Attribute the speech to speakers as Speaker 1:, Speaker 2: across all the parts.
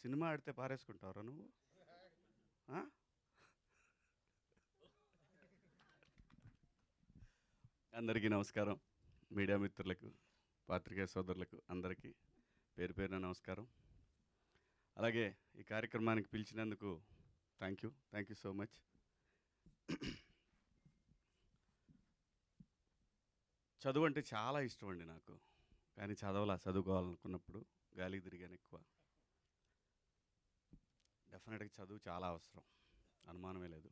Speaker 1: Cinema ఆడితే పారేసుకుంటావురా నువ్వు? ఆ? అందరికీ నమస్కారం. మీడియా మిత్రులకు, పాత్రికేయ సోదరులకు అందరికీ పేరు పేరున నమస్కారం. అలాగే ఈ కార్యక్రమానికి పిలిచినందుకు థ్యాంక్ యూ సో మచ్. చదువు అంటే చాలా ఇష్టం అండి నాకు. కానీ చదువుకోవాలనుకున్నప్పుడు గాలికి తిరిగాను ఎక్కువ. డెఫినెట్గా చదువు చాలా అవసరం, అనుమానమే లేదు.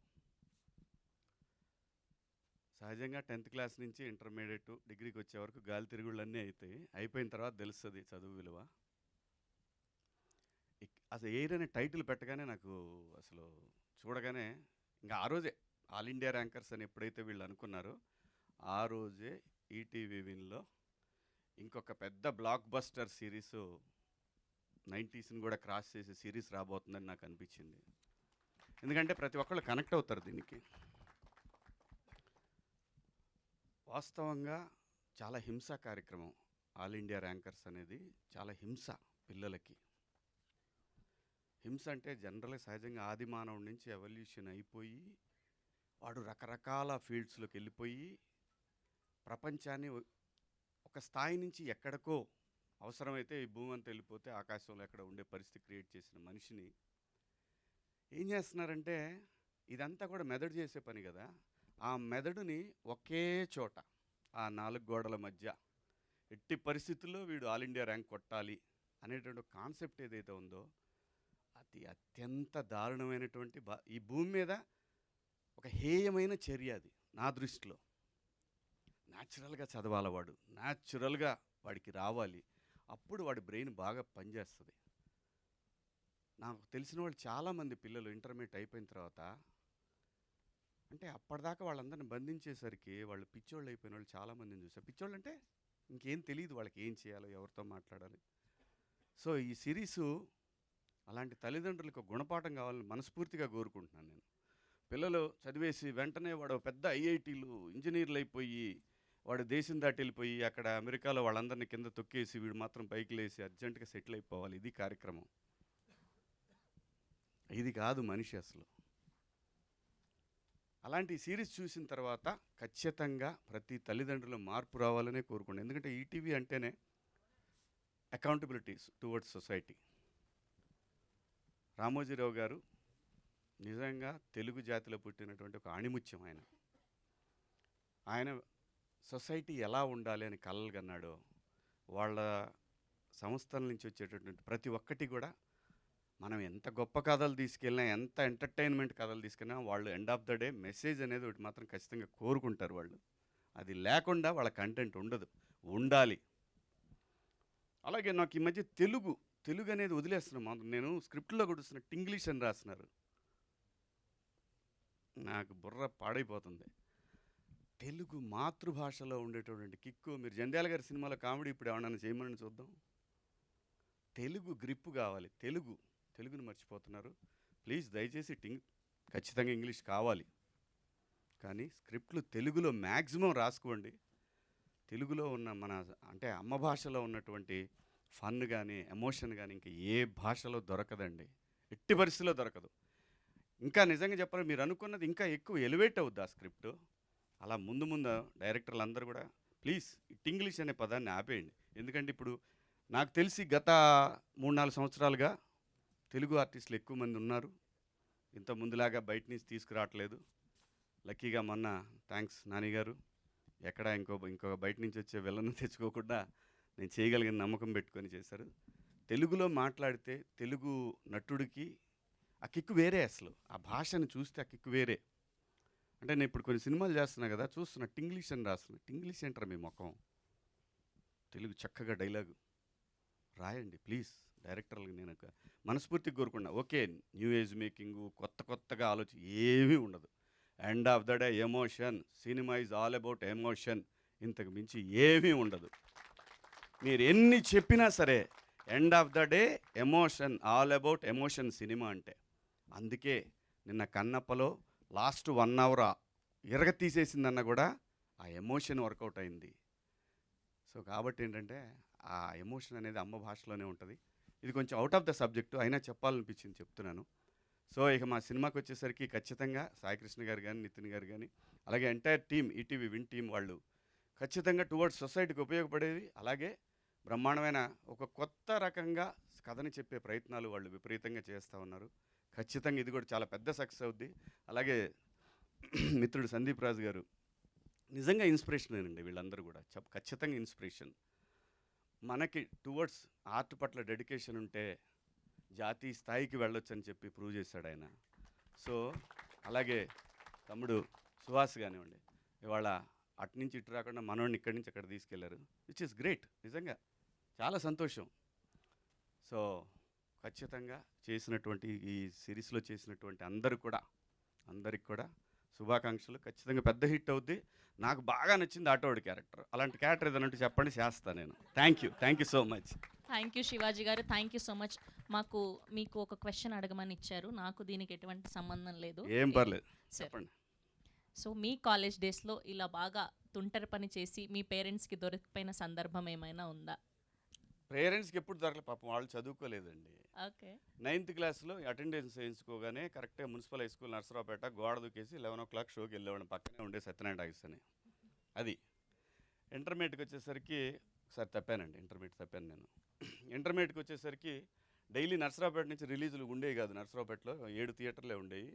Speaker 1: సహజంగా 10th క్లాస్ నుంచి ఇంటర్మీడియట్ డిగ్రీకి వచ్చే వరకు గాలి తిరుగుళ్ళన్నీ అవుతాయి. అయిపోయిన తర్వాత తెలుస్తుంది చదువు విలువ. అసలు ఎయిర్ అనే టైటిల్ పెట్టగానే నాకు అసలు చూడగానే ఇంకా ఆ రోజే ఆల్ ఇండియా ర్యాంకర్స్ అని ఎప్పుడైతే వీళ్ళు అనుకున్నారో ఆ రోజే ఈటీవీ విన్లో ఇంకొక పెద్ద బ్లాక్ బస్టర్ సిరీస్ 90స్ని కూడా క్రాస్ చేసే సిరీస్ రాబోతుందని నాకు అనిపించింది. ఎందుకంటే ప్రతి ఒక్కళ్ళు కనెక్ట్ అవుతారు దీనికి. వాస్తవంగా చాలా హింసా కార్యక్రమం ఆల్ ఇండియా ర్యాంకర్స్ అనేది. చాలా హింస పిల్లలకి. హింస అంటే జనరల్గా సహజంగా ఆది మానవుడి నుంచి ఎవల్యూషన్ అయిపోయి వాడు రకరకాల ఫీల్డ్స్లోకి వెళ్ళిపోయి ప్రపంచాన్ని ఒక స్థాయి నుంచి ఎక్కడికో అవసరమైతే ఈ భూమి అంతా వెళ్ళిపోతే ఆకాశంలో ఎక్కడ ఉండే పరిస్థితి క్రియేట్ చేసిన మనిషిని ఏం చేస్తున్నారంటే ఇదంతా కూడా మెదడు చేసే పని కదా. ఆ మెదడుని ఒకే చోట ఆ 4 గోడల మధ్య ఎట్టి పరిస్థితుల్లో వీడు ఆల్ ఇండియా ర్యాంక్ కొట్టాలి అనేటువంటి కాన్సెప్ట్ ఏదైతే ఉందో అది అత్యంత దారుణమైనటువంటి ఈ భూమి మీద ఒక హేయమైన చర్య అది నా దృష్టిలో. న్యాచురల్గా చదవాలి వాడు, న్యాచురల్గా వాడికి రావాలి. అప్పుడు వాడి బ్రెయిన్ బాగా పనిచేస్తుంది. నాకు తెలిసిన వాళ్ళు చాలామంది పిల్లలు ఇంటర్మీడియట్ అయిపోయిన తర్వాత అంటే అప్పటిదాకా వాళ్ళందరిని బంధించేసరికి వాళ్ళు పిచ్చోళ్ళు అయిపోయిన వాళ్ళు చాలామందిని చూసారు. పిచ్చోళ్ళు అంటే ఇంకేం తెలియదు వాళ్ళకి, ఏం చేయాలో, ఎవరితో మాట్లాడాలి. సో ఈ సిరీసు అలాంటి తల్లిదండ్రులకు ఒక గుణపాఠం కావాలని మనస్ఫూర్తిగా కోరుకుంటున్నాను నేను. పిల్లలు చదివేసి వెంటనే వాడు పెద్ద ఐఐటీలు ఇంజనీర్లు అయిపోయి వాడు దేశం దాటి వెళ్ళిపోయి అక్కడ అమెరికాలో వాళ్ళందరినీ కింద తొక్కేసి వీడు మాత్రం పైకి లేసి అర్జెంటుగా సెటిల్ అయిపోవాలి. ఇది కార్యక్రమం. ఇది కాదు మనిషి అసలు. అలాంటి సిరీస్ చూసిన తర్వాత ఖచ్చితంగా ప్రతి తల్లిదండ్రులు మార్పు రావాలనే కోరుకోండి. ఎందుకంటే ఈటీవీ అంటేనే అకౌంటబిలిటీస్ టువర్డ్స్ సొసైటీ. రామోజీరావు గారు నిజంగా తెలుగు జాతిలో పుట్టినటువంటి ఒక ఆణిముత్యం. ఆయన సొసైటీ ఎలా ఉండాలి అని కలలు కన్నాడో వాళ్ళ సంస్థల నుంచి వచ్చేటటువంటి ప్రతి ఒక్కటి కూడా మనం ఎంత గొప్ప కథలు తీసుకెళ్ళినా, ఎంత ఎంటర్టైన్మెంట్ కథలు తీసుకెళ్ళినా వాళ్ళు end of the day message అనేది ఒకటి మాత్రం ఖచ్చితంగా కోరుకుంటారు వాళ్ళు. అది లేకుండా వాళ్ళ కంటెంట్ ఉండదు, ఉండాలి. అలాగే నాకు ఈ మధ్య తెలుగు అనేది వదిలేస్తున్నాం. నేను స్క్రిప్ట్లో కూడా ఇంగ్లీష్ అని రాస్తున్నారు. నాకు బుర్ర పాడైపోతుంది. తెలుగు మాతృభాషలో ఉండేటటువంటి కిక్కు. మీరు జంధ్యాల గారి సినిమాలో కామెడీ ఇప్పుడు ఏమన్నా చేయమని చూద్దాం. తెలుగు గ్రిప్పు కావాలి. తెలుగుని మర్చిపోతున్నారు. ప్లీజ్ దయచేసి ఖచ్చితంగా ఇంగ్లీష్ కావాలి, కానీ స్క్రిప్ట్లు తెలుగులో మ్యాక్సిమం రాసుకోండి. తెలుగులో ఉన్న మన అంటే అమ్మ భాషలో ఉన్నటువంటి ఫన్ కానీ ఎమోషన్ కానీ ఇంకా ఏ భాషలో దొరకదండి, ఎట్టి పరిస్థితిలో దొరకదు. ఇంకా నిజంగా చెప్పాలి, మీరు అనుకున్నది ఇంకా ఎక్కువ ఎలివేట్ అవుద్ది ఆ స్క్రిప్ట్. అలా ముందు డైరెక్టర్లు అందరూ కూడా ప్లీజ్ ఇంగ్లీష్ అనే పదాన్ని ఆపేయండి. ఎందుకంటే ఇప్పుడు నాకు తెలిసి గత 3-4 సంవత్సరాలుగా తెలుగు ఆర్టిస్టులు ఎక్కువ మంది ఉన్నారు. ఇంత ముందులాగా బయట నుంచి తీసుకురావట్లేదు. లక్కీగా మొన్న థ్యాంక్స్ నానిగారు ఎక్కడ ఇంకో బయట నుంచి వచ్చే విలను తెచ్చుకోకుండా నేను చేయగలిగిన నమ్మకం పెట్టుకొని చేశారు. తెలుగులో మాట్లాడితే తెలుగు నటుడికి ఆ కిక్కు వేరే. అసలు ఆ భాషను చూస్తే ఆ కిక్కు వేరే. అంటే నేను ఇప్పుడు కొన్ని సినిమాలు చేస్తున్నా కదా, చూస్తున్నా ఇంగ్లీష్ అని రాస్తున్నా. ఇంగ్లీష్ ఏంటారా మీ ముఖం? తెలుగు చక్కగా డైలాగు రాయండి ప్లీజ్. డైరెక్టర్లకు నేను మనస్ఫూర్తిగా కోరుకున్నా. ఓకే, న్యూ ఏజ్ మేకింగు, కొత్తగా ఏమీ ఉండదు. End of the day emotion. Cinema is all about emotion. ఇంతకు మించి ఏమీ ఉండదు. మీరు ఎన్ని చెప్పినా సరే end of the day emotion, all about emotion cinema అంటే. అందుకే నిన్న కన్నప్పలో లాస్ట్ 1 అవర్ ఇరగ తీసేసిందన్న కూడా ఆ ఎమోషన్ వర్కౌట్ అయింది. సో కాబట్టి ఏంటంటే ఆ ఎమోషన్ అనేది అమ్మ భాషలోనే ఉంటుంది. ఇది కొంచెం అవుట్ ఆఫ్ ద సబ్జెక్టు అయినా చెప్పాలనిపించింది చెప్తున్నాను. సో ఇక మా సినిమాకి వచ్చేసరికి ఖచ్చితంగా సాయికృష్ణ గారు కానీ, నితిన్ గారు కానీ, అలాగే entire team ETV win team వాళ్ళు ఖచ్చితంగా టువర్డ్స్ సొసైటీకి ఉపయోగపడేది, అలాగే బ్రహ్మాండమైన ఒక కొత్త రకంగా కథని చెప్పే ప్రయత్నాలు వాళ్ళు విపరీతంగా చేస్తూ ఉన్నారు. ఖచ్చితంగా ఇది కూడా చాలా పెద్ద సక్సెస్ అవుద్ది. అలాగే మిత్రుడు సందీప్ రాజు గారు నిజంగా ఇన్స్పిరేషనేనండి. వీళ్ళందరూ కూడా ఖచ్చితంగా ఇన్స్పిరేషన్. మనకి టువర్డ్స్ ఆర్ట్ పట్ల డెడికేషన్ ఉంటే జాతీయ స్థాయికి వెళ్ళొచ్చని చెప్పి ప్రూవ్ చేశాడు ఆయన. సో అలాగే తమ్ముడు సుహాస్ కానివ్వండి, ఇవాళ అటు నుంచి ఇటు రాకుండా మనోడిని ఇక్కడి నుంచి అక్కడ తీసుకెళ్లారు, విచ్ ఇస్ గ్రేట్. నిజంగా చాలా సంతోషం. సో ఖచ్చితంగా చేసినటువంటి ఈ సిరీస్లో చేసినటువంటి అందరికి కూడా శుభాకాంక్షలు. ఖచ్చితంగా పెద్ద హిట్ అవుద్ది. నాకు బాగా నచ్చింది ఆటోడి క్యారెక్టర్. అలాంటి క్యారెక్టర్ ఏదైనా చెప్పండి, చేస్తాను నేను. Thank you so much.
Speaker 2: Thank you Shivaji గారు, థ్యాంక్ యూ సో మచ్. మీకు ఒక క్వశ్చన్ అడగమని ఇచ్చారు, నాకు దీనికి ఎటువంటి సంబంధం లేదు.
Speaker 1: ఏం పర్లేదు, చెప్పండి.
Speaker 2: సో మీ కాలేజ్ డేస్లో ఇలా బాగా తుంటరి పని చేసి మీ పేరెంట్స్కి దొరికిపోయిన సందర్భం ఏమైనా ఉందా?
Speaker 1: పేరెంట్స్కి ఎప్పుడు దొరకలేదు, పాపం వాళ్ళు చదువుకోలేదండి.
Speaker 2: ఓకే.
Speaker 1: 9th క్లాస్లో అటెండెన్స్ వేయించుకోగానే కరెక్ట్గా మున్సిపల్ హై స్కూల్ నర్సరావుపేట గోడ దూకేసి 11 o'clock షోకి వెళ్ళేవాడిని. పక్కనే ఉండే సత్యనారాయణ టాకీస్ అని. అది ఇంటర్మీడియట్కి వచ్చేసరికి ఒకసారి తప్పానండి. ఇంటర్మీడియట్ తప్పాను నేను. ఇంటర్మీడియట్కి వచ్చేసరికి డైలీ నర్సరావుపేట నుంచి రిలీజులు ఉండేవి కాదు. నర్సరావుపేటలో 7 థియేటర్లే ఉండేవి.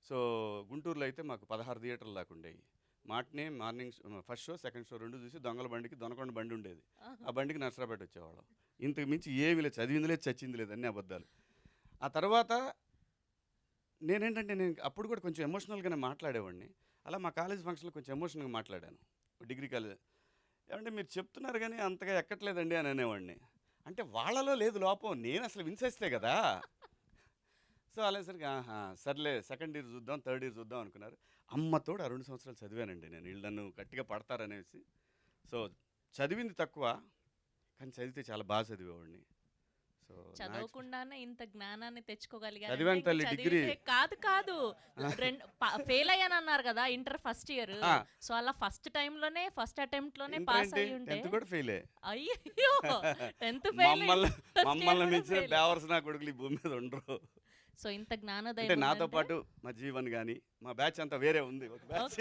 Speaker 1: సో గుంటూరులో అయితే మాకు 16 థియేటర్లు దాకా ఉండేవి. Morning first show, second show 2 చూసి దొంగల బండికి దొనకొండ బండి ఉండేది, ఆ బండికి నర్సరావుపేట వచ్చేవాళ్ళం. ఇంతకు మించి ఏమీ లేదు, చదివింది లేదు, చచ్చింది లేదు, అన్నీ అబద్ధాలు. ఆ తర్వాత నేను అప్పుడు కూడా కొంచెం ఎమోషనల్గానే మాట్లాడేవాడిని. అలా మా కాలేజ్ ఫంక్షన్లో కొంచెం ఎమోషనల్గా మాట్లాడాను. డిగ్రీ కాలేజ్ ఏమంటే మీరు చెప్తున్నారు కానీ అంతగా ఎక్కట్లేదండి అని అనేవాడిని. అంటే వాళ్ళలో లేదు లోపం, నేను అసలు విన్సేస్తే కదా. సో అలాసరికి సర్లే సెకండ్ ఇయర్ చూద్దాం, థర్డ్ ఇయర్ చూద్దాం అనుకున్నారు. అమ్మతోడు ఆ 2 సంవత్సరాలు చదివానండి నేను. వీళ్ళు నన్ను గట్టిగా పడతారనేసి. సో చదివింది తక్కువ, కానీ చదివితే చాలా బాగా చదివేవాడిని. సో
Speaker 2: చదవకుండానే ఇంత జ్ఞానాన్ని తెచ్చుకోగలిగారు.
Speaker 1: చదివాను తల్లి, డిగ్రీ
Speaker 2: కాదు ఫెయిల్ అయ్యాను అన్నారు కదా ఇంటర్ ఫస్ట్ ఇయర్. సో అలా ఫస్ట్ టైంలోనే ఫస్ట్ అటెంప్ట్ లోనే పాస్ అయ్యి ఉంటే
Speaker 1: 10th కూడా ఫెయిలే.
Speaker 2: అయ్యో 10th ఫెయిల్.
Speaker 1: మమ్మల్ని మించిన బేవర్స్ నా కొడుకులు ఈ భూమి మీద ఉండరు.
Speaker 2: సో ఇంత జ్ఞానోదయం
Speaker 1: అంటే నాతో పాటు మా జీవన్ కానీ మా బ్యాచ్ అంతా వేరే ఉంది, ఒక బ్యాచ్.